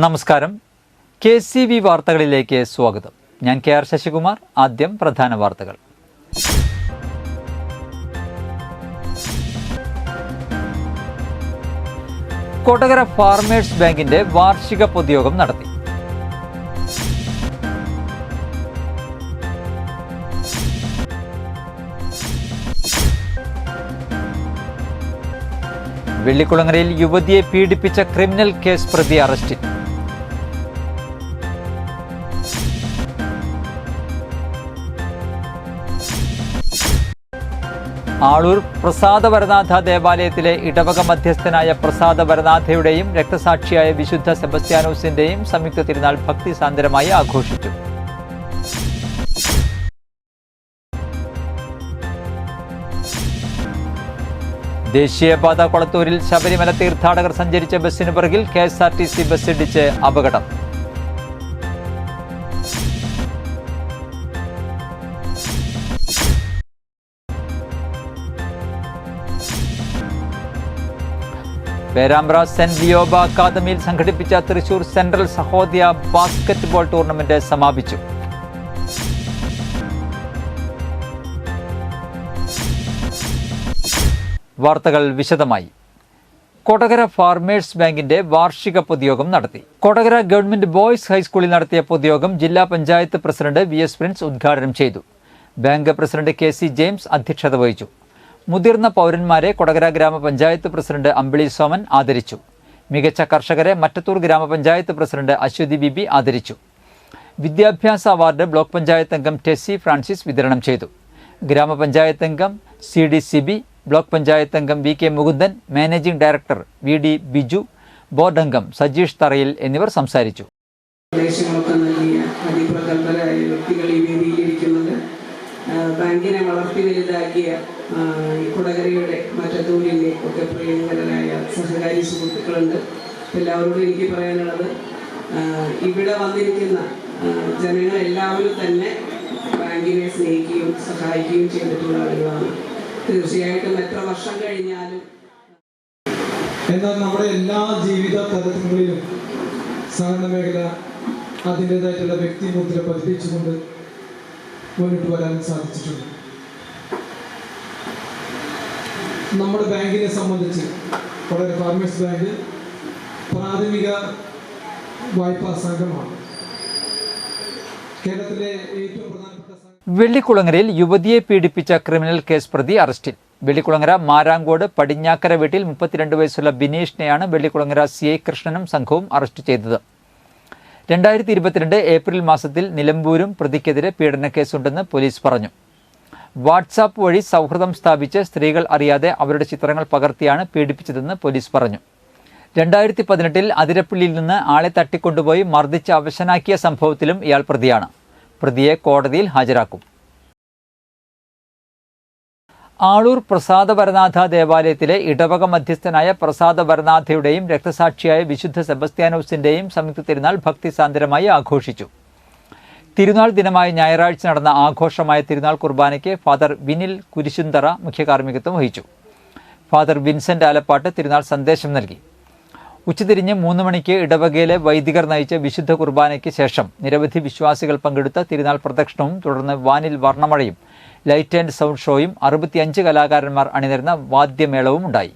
നമസ്കാരം. KCV വാർത്തകളിലേക്ക് സ്വാഗതം. ഞാൻ KR ശശികുമാർ. ആദ്യം പ്രധാന വാർത്തകൾ. കൊടകര ഫാർമേഴ്സ് ബാങ്കിന്റെ വാർഷിക പൊതുയോഗം നടത്തി. വെള്ളിക്കുളങ്ങരയിൽ യുവതിയെ പീഡിപ്പിച്ച ക്രിമിനൽ കേസ് പ്രതി അറസ്റ്റിൽ. ആളൂർ പ്രസാദ വരനാഥ ദേവാലയത്തിലെ ഇടവക മധ്യസ്ഥനായ പ്രസാദ വരനാഥയുടെയും രക്തസാക്ഷിയായ വിശുദ്ധ സെബസ്ത്യാനോസിന്റെയും സംയുക്ത തിരുനാൾ ഭക്തിസാന്ദ്രമായി ആഘോഷിച്ചു. ദേശീയപാത കൊളത്തൂരിൽ ശബരിമല തീർത്ഥാടകർ സഞ്ചരിച്ച ബസ്സിന് പിറകിൽ KSRTC ബസ് ഇടിച്ച് അപകടം. പേരാമ്പ്ര സെന്റ് ലിയോബ അക്കാദമിയിൽ സംഘടിപ്പിച്ച Thrissur central Sahodaya basketball tournament സമാപിച്ചു. വാർത്തകൾ വിശദമായി. കൊടകര ഫാർമേഴ്സ് ബാങ്കിന്റെ വാർഷിക പൊതുയോഗം നടത്തി. കൊടകര ഗവൺമെന്റ് ബോയ്സ് ഹൈസ്കൂളിൽ നടത്തിയ പൊതുയോഗം ജില്ലാ പഞ്ചായത്ത് പ്രസിഡന്റ് VS പ്രിൻസ് ഉദ്ഘാടനം ചെയ്തു. ബാങ്ക് പ്രസിഡന്റ് KC ജെയിംസ് അധ്യക്ഷത വഹിച്ചു. മുതിർന്ന പൗരന്മാരെ കൊടകര ഗ്രാമപഞ്ചായത്ത് പ്രസിഡന്റ് അമ്പിളി സോമൻ ആദരിച്ചു. മികച്ച കർഷകരെ മറ്റത്തൂർ ഗ്രാമപഞ്ചായത്ത് പ്രസിഡന്റ് അശ്വതി ബിബി ആദരിച്ചു. വിദ്യാഭ്യാസ അവാർഡ് ബ്ലോക്ക് പഞ്ചായത്ത് അംഗം ടെസ്സി ഫ്രാൻസിസ് വിതരണം ചെയ്തു. ഗ്രാമപഞ്ചായത്ത് അംഗം CD സിബി, ബ്ലോക്ക് പഞ്ചായത്ത് അംഗം VK Mukundan, managing director VD Biju, board അംഗം സജീഷ് തറയിൽ എന്നിവർ സംസാരിച്ചു. ബാങ്കിനെ വളർത്തി വലുതാക്കിയ കൊടകരയുടെ മറ്റത്തൂരിലെ ഒക്കെ പ്രിയങ്കരനായ സഹകാരി സുഹൃത്തുക്കളുണ്ട്. എല്ലാവരോടും എനിക്ക് പറയാനുള്ളത്, ഇവിടെ വന്നിരിക്കുന്ന ജനങ്ങളെല്ലാവരും തന്നെ ബാങ്കിനെ സ്നേഹിക്കുകയും സഹായിക്കുകയും ചെയ്തിട്ടുള്ള ആളുകളാണ്. തീർച്ചയായിട്ടും എത്ര വർഷം കഴിഞ്ഞാലും എന്നാൽ നമ്മുടെ എല്ലാ ജീവിത തലങ്ങളിലും സഹകരണ മേഖല അതിൻ്റെതായിട്ടുള്ള വ്യക്തിമുദ്ര പതിപ്പിച്ചുകൊണ്ട് മുന്നിട്ട് വരാൻ സാധിച്ചിട്ടുണ്ട്. നമ്മുടെ ബാങ്കിനെ സംബന്ധിച്ച് കൊടകര ഫാർമേഴ്സ് ബാങ്ക് പ്രാഥമിക വായ്പാ സംഘമാണ്. കേരളത്തിലെ ഏറ്റവും പ്രധാനപ്പെട്ട വെള്ളിക്കുളങ്ങരയിൽ യുവതിയെ പീഡിപ്പിച്ച ക്രിമിനൽ കേസ് പ്രതി അറസ്റ്റിൽ. വെള്ളിക്കുളങ്ങര മാരാങ്കോട് പടിഞ്ഞാക്കര വീട്ടിൽ 32 വയസ്സുള്ള ബിനീഷിനെയാണ് വെള്ളിക്കുളങ്ങര CI കൃഷ്ണനും സംഘവും അറസ്റ്റ് ചെയ്തത്. 2022 ഏപ്രിൽ മാസത്തിൽ നിലമ്പൂരും പ്രതിക്കെതിരെ പീഡനക്കേസുണ്ടെന്ന് പോലീസ് പറഞ്ഞു. വാട്സാപ്പ് വഴി സൗഹൃദം സ്ഥാപിച്ച് സ്ത്രീകൾ അറിയാതെ അവരുടെ ചിത്രങ്ങൾ പകർത്തിയാണ് പീഡിപ്പിച്ചതെന്ന് പോലീസ് പറഞ്ഞു. 2018 അതിരപ്പള്ളിയിൽ നിന്ന് ആളെ തട്ടിക്കൊണ്ടുപോയി മർദ്ദിച്ച് അവശനാക്കിയ സംഭവത്തിലും ഇയാൾ പ്രതിയാണ്. പ്രതിയെ കോടതിയിൽ ഹാജരാക്കും. ആളൂർ പ്രസാദ വരനാഥ ദേവാലയത്തിലെ ഇടവക മധ്യസ്ഥനായ പ്രസാദ വരനാഥയുടെയും രക്തസാക്ഷിയായ വിശുദ്ധ സെബസ്ത്യാനോസിന്റെയും സംയുക്ത തിരുനാൾ ഭക്തിസാന്ദ്രമായി ആഘോഷിച്ചു. തിരുനാൾ ദിനമായ ഞായറാഴ്ച നടന്ന ആഘോഷമായ തിരുനാൾ കുർബാനയ്ക്ക് ഫാദർ വിനിൽ കുരിശുന്തറ മുഖ്യകാർമ്മികത്വം വഹിച്ചു. ഫാദർ വിൻസെന്റ് ആലപ്പാട്ട് തിരുനാൾ സന്ദേശം നൽകി. ഉച്ചതിരിഞ്ഞ് 3 മണിക്ക് ഇടവകയിലെ വൈദികർ നയിച്ച വിശുദ്ധ കുർബാനയ്ക്ക് ശേഷം നിരവധി വിശ്വാസികൾ പങ്കെടുത്ത തിരുനാൾ പ്രദക്ഷിണവും തുടർന്ന് വാനിൽ വർണ്ണമഴയും ലൈറ്റ് ആൻഡ് സൗണ്ട് ഷോയും 65 കലാകാരന്മാർ അണിനിരുന്ന വാദ്യമേളവും ഉണ്ടായി.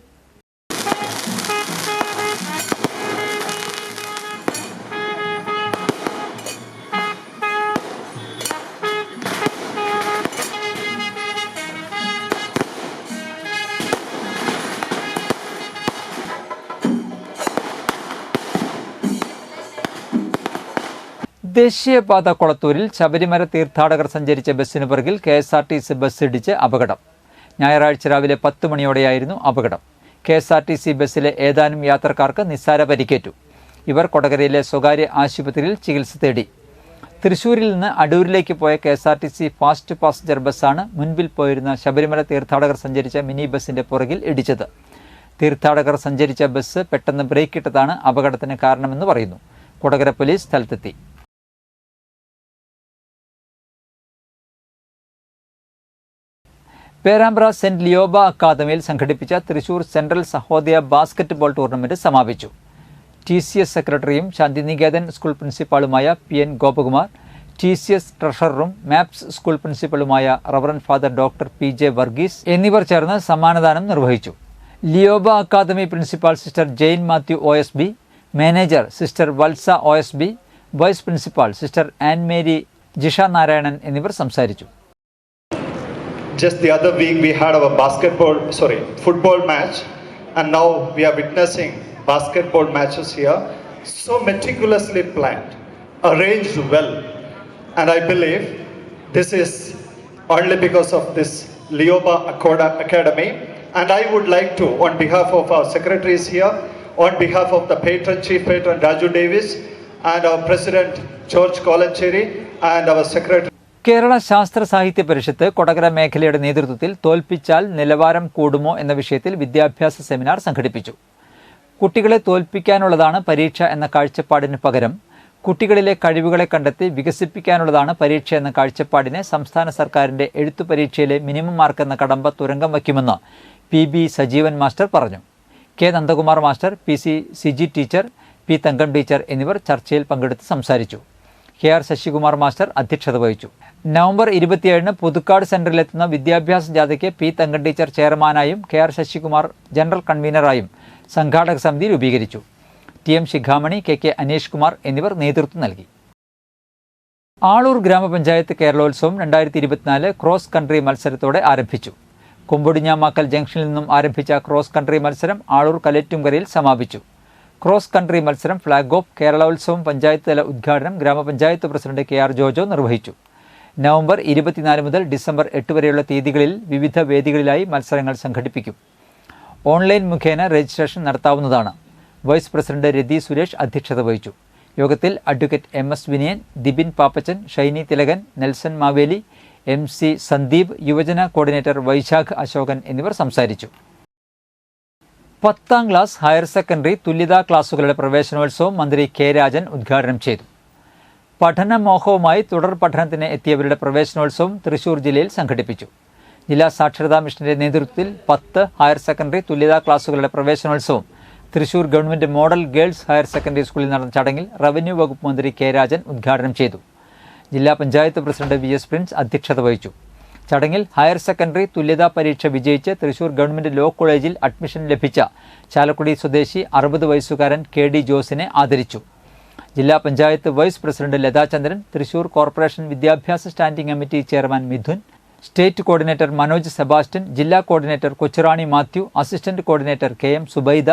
ദേശീയപാത കൊളത്തൂരിൽ ശബരിമല തീർത്ഥാടകർ സഞ്ചരിച്ച ബസ്സിന് പിറകിൽ KSRTC ബസ് ഇടിച്ച് അപകടം. ഞായറാഴ്ച രാവിലെ 10 മണിയോടെയായിരുന്നു അപകടം. KSRTC ബസ്സിലെ ഏതാനും യാത്രക്കാർക്ക് നിസ്സാര പരിക്കേറ്റു. ഇവർ കൊടകരയിലെ സ്വകാര്യ ആശുപത്രിയിൽ ചികിത്സ തേടി. തൃശൂരിൽ നിന്ന് അടൂരിലേക്ക് പോയ KSRTC ഫാസ്റ്റ് പാസഞ്ചർ ബസ്സാണ് മുൻപിൽ പോയിരുന്ന ശബരിമല തീർത്ഥാടകർ സഞ്ചരിച്ച മിനി ബസിന്റെ പുറകിൽ ഇടിച്ചത്. തീർത്ഥാടകർ സഞ്ചരിച്ച ബസ് പെട്ടെന്ന് ബ്രേക്കിട്ടതാണ് അപകടത്തിന് കാരണമെന്ന് പറയുന്നു. കൊടകര പോലീസ് സ്ഥലത്തെത്തി. പേരാമ്പ്ര സെന്റ് ലിയോബ അക്കാദമിയിൽ സംഘടിപ്പിച്ച Thrissur central Sahodaya basketball tournament സമാപിച്ചു. TCS സെക്രട്ടറിയും ശാന്തിനികേതൻ സ്കൂൾ പ്രിൻസിപ്പാളുമായ PN ഗോപകുമാർ, TCS ട്രഷററും മാപ്സ് സ്കൂൾ പ്രിൻസിപ്പലുമായ reverend father doctor PJ Varghese എന്നിവർ ചേർന്ന് സമ്മാനദാനം നിർവഹിച്ചു. Lioba academy principal sister Jain Mathew OSB, manager sister Valsa OSB, vice principal sister Ann Mary Jisha Narayanan എന്നിവർ സംസാരിച്ചു. Just the other week we had our football match, and now we are witnessing basketball matches here, so meticulously planned, arranged well, and I believe this is only because of this Lioba Academy. And I would like to, on behalf of our secretaries here, on behalf of the Chief Patron Raju Davis, and our President George Kolancheri, and our Secretary Kerala ശാസ്ത്ര സാഹിത്യ പരിഷത്ത് കൊടകര മേഖലയുടെ നേതൃത്വത്തിൽ തോൽപ്പിച്ചാൽ നിലവാരം കൂടുമോ എന്ന വിഷയത്തിൽ വിദ്യാഭ്യാസ seminar സംഘടിപ്പിച്ചു. കുട്ടികളെ തോൽപ്പിക്കാനുള്ളതാണ് പരീക്ഷ എന്ന കാഴ്ചപ്പാടിന് പകരം കുട്ടികളിലെ കഴിവുകളെ കണ്ടെത്തി വികസിപ്പിക്കാനുള്ളതാണ് പരീക്ഷ എന്ന കാഴ്ചപ്പാടിനെ സംസ്ഥാന സർക്കാരിന്റെ എഴുത്തു പരീക്ഷയിലെ മിനിമം മാർക്ക് എന്ന കടമ്പ തുരങ്കം വയ്ക്കുമെന്ന് PB സജീവൻ മാസ്റ്റർ പറഞ്ഞു. K Nandakumar master, PC Siji teacher, P Thankam teacher എന്നിവർ ചർച്ചയിൽ പങ്കെടുത്ത് സംസാരിച്ചു. KR ശശികുമാർ മാസ്റ്റർ അധ്യക്ഷത വഹിച്ചു. നവംബർ 27-ന് പുതുക്കാട് സെന്ററിലെത്തുന്ന വിദ്യാഭ്യാസ ജാഥയ്ക്ക് P Thankam teacher ചെയർമാനായും KR Sasikumar general കൺവീനറായും സംഘാടക സമിതി രൂപീകരിച്ചു. TM ശിഖാമണി, KK അനീഷ് കുമാർ എന്നിവർ നേതൃത്വം നൽകി. ആളൂർ ഗ്രാമപഞ്ചായത്ത് കേരളോത്സവം 2024 ക്രോസ് കൺട്രി മത്സരത്തോടെ ആരംഭിച്ചു. കൊമ്പൊടിഞ്ഞാമാക്കൽ ജംഗ്ഷനിൽ നിന്നും ആരംഭിച്ച ക്രോസ് കൺട്രി മത്സരം ആളൂർ കലേറ്റുംകരയിൽ സമാപിച്ചു. ക്രോസ് കൺട്രി മത്സരം ഫ്ലാഗ് ഓഫ്, കേരളോത്സവം പഞ്ചായത്ത് തല ഉദ്ഘാടനം ഗ്രാമപഞ്ചായത്ത് പ്രസിഡന്റ് KR ജോജോ നിർവഹിച്ചു. നവംബർ 24 മുതൽ ഡിസംബർ 8 വരെയുള്ള തീയതികളിൽ വിവിധ വേദികളിലായി മത്സരങ്ങൾ സംഘടിപ്പിക്കും. ഓൺലൈൻ മുഖേന രജിസ്ട്രേഷൻ നടത്താവുന്നതാണ്. വൈസ് പ്രസിഡന്റ് രതി സുരേഷ് അധ്യക്ഷത വഹിച്ചു. യോഗത്തിൽ advocate MS Vinayan, Dibin Pappachan, Shiny Thilakan, Nelson Maveli, MC Sandeep, യുവജന കോർഡിനേറ്റർ വൈശാഖ് അശോകൻ എന്നിവർ സംസാരിച്ചു. 10ാം ക്ലാസ് ഹയർ സെക്കൻഡറി തുല്യതാ ക്ലാസുകളുടെ പ്രവേശനോത്സവം മന്ത്രി K രാജൻ ഉദ്ഘാടനം ചെയ്തു. പഠനമോഹവുമായി തുടർ പഠനത്തിന് എത്തിയവരുടെ പ്രവേശനോത്സവം തൃശൂർ ജില്ലയിൽ സംഘടിപ്പിച്ചു. ജില്ലാ സാക്ഷരതാ മിഷന്റെ നേതൃത്വത്തിൽ 10 ഹയർ സെക്കൻഡറി തുല്യതാ ക്ലാസുകളുടെ പ്രവേശനോത്സവം Thrissur government model girls higher secondary സ്കൂളിൽ നടന്ന ചടങ്ങിൽ റവന്യൂ വകുപ്പ് മന്ത്രി K രാജൻ ഉദ്ഘാടനം ചെയ്തു. ജില്ലാ പഞ്ചായത്ത് പ്രസിഡന്റ് VS പ്രിൻസ് അധ്യക്ഷത വഹിച്ചു. ചടങ്ങിൽ ഹയർ സെക്കൻഡറി തുല്യതാ പരീക്ഷ വിജയിച്ച് തൃശൂർ ഗവൺമെന്റ് ലോ കോളേജിൽ അഡ്മിഷൻ ലഭിച്ച ചാലക്കുടി സ്വദേശി 60 വയസ്സുകാരൻ KD ജോസിനെ ആദരിച്ചു. ജില്ലാ panchayat vice president Lathachandran, Thrissur corporation വിദ്യാഭ്യാസ standing committee chairman Mithun, state coordinator Manoj Sebastian, ജില്ലാ coordinator Kochurani Mathew, assistant coordinator KM Subaida,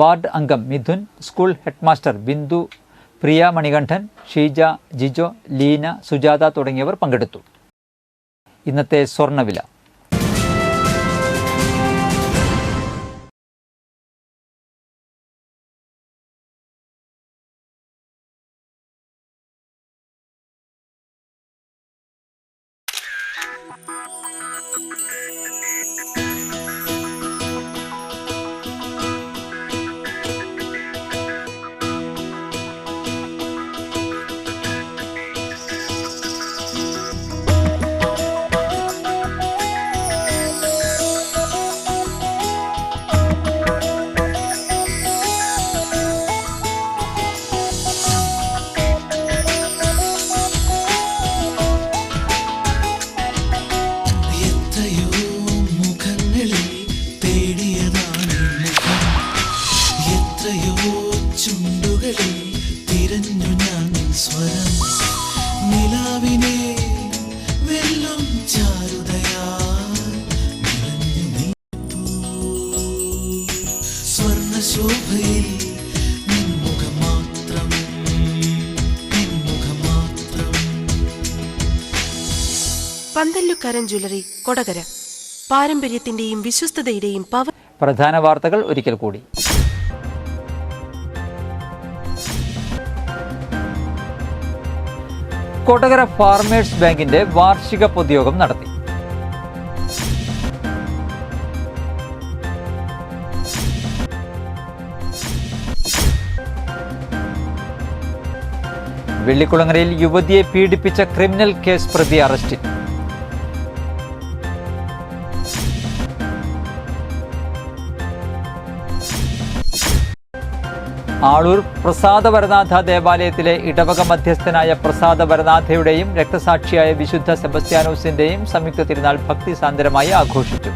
ward അംഗം മിഥുൻ, സ്കൂൾ ഹെഡ്മാസ്റ്റർ ബിന്ദു, പ്രിയ മണികണ്ഠൻ, ഷീജ, ജിജോ, ലീന, സുജാത തുടങ്ങിയവർ പങ്കെടുത്തു. ഇന്നത്തെ സ്വർണ്ണവില. പന്തല്ലുക്കാരൻ ജ്വല്ലറി, കൊടകര. പാരമ്പര്യത്തിന്റെയും വിശ്വസ്തതയുടെയും പവർ. പ്രധാന വാർത്തകൾ ഒരിക്കൽ കൂടി. കൊടകര ഫാർമേഴ്സ് ബാങ്കിന്റെ വാർഷിക പൊതുയോഗം നടത്തി. വെള്ളിക്കുളങ്ങരയിൽ യുവതിയെ പീഡിപ്പിച്ച ക്രിമിനൽ കേസ് പ്രതി അറസ്റ്റിൽ. ആളൂർ പ്രസാദ വരനാഥ ദേവാലയത്തിലെ ഇടവക മധ്യസ്ഥനായ പ്രസാദ വരനാഥയുടെയും രക്തസാക്ഷിയായ വിശുദ്ധ സെബസ്ത്യാനോസിന്റെയും സംയുക്ത തിരുനാൾ ഭക്തിസാന്ദ്രമായി ആഘോഷിച്ചു.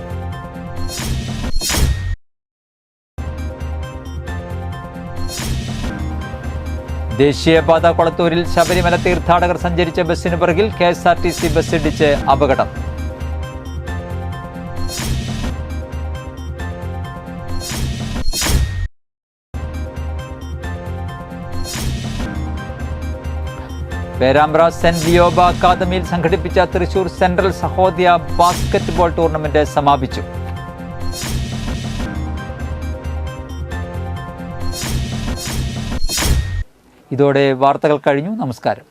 ദേശീയപാത കൊളത്തൂരിൽ ശബരിമല തീർത്ഥാടകർ സഞ്ചരിച്ച ബസ്സിന് പിറകിൽ KSRTC ബസ് ഇടിച്ച് അപകടം. പേരാമ്പ്ര സെന്റ് ലിയോബ അക്കാദമിയിൽ സംഘടിപ്പിച്ച Thrissur central Sahodaya basketball tournament സമാപിച്ചു. ഇതോടെ വാർത്തകൾ കഴിഞ്ഞു. നമസ്കാരം.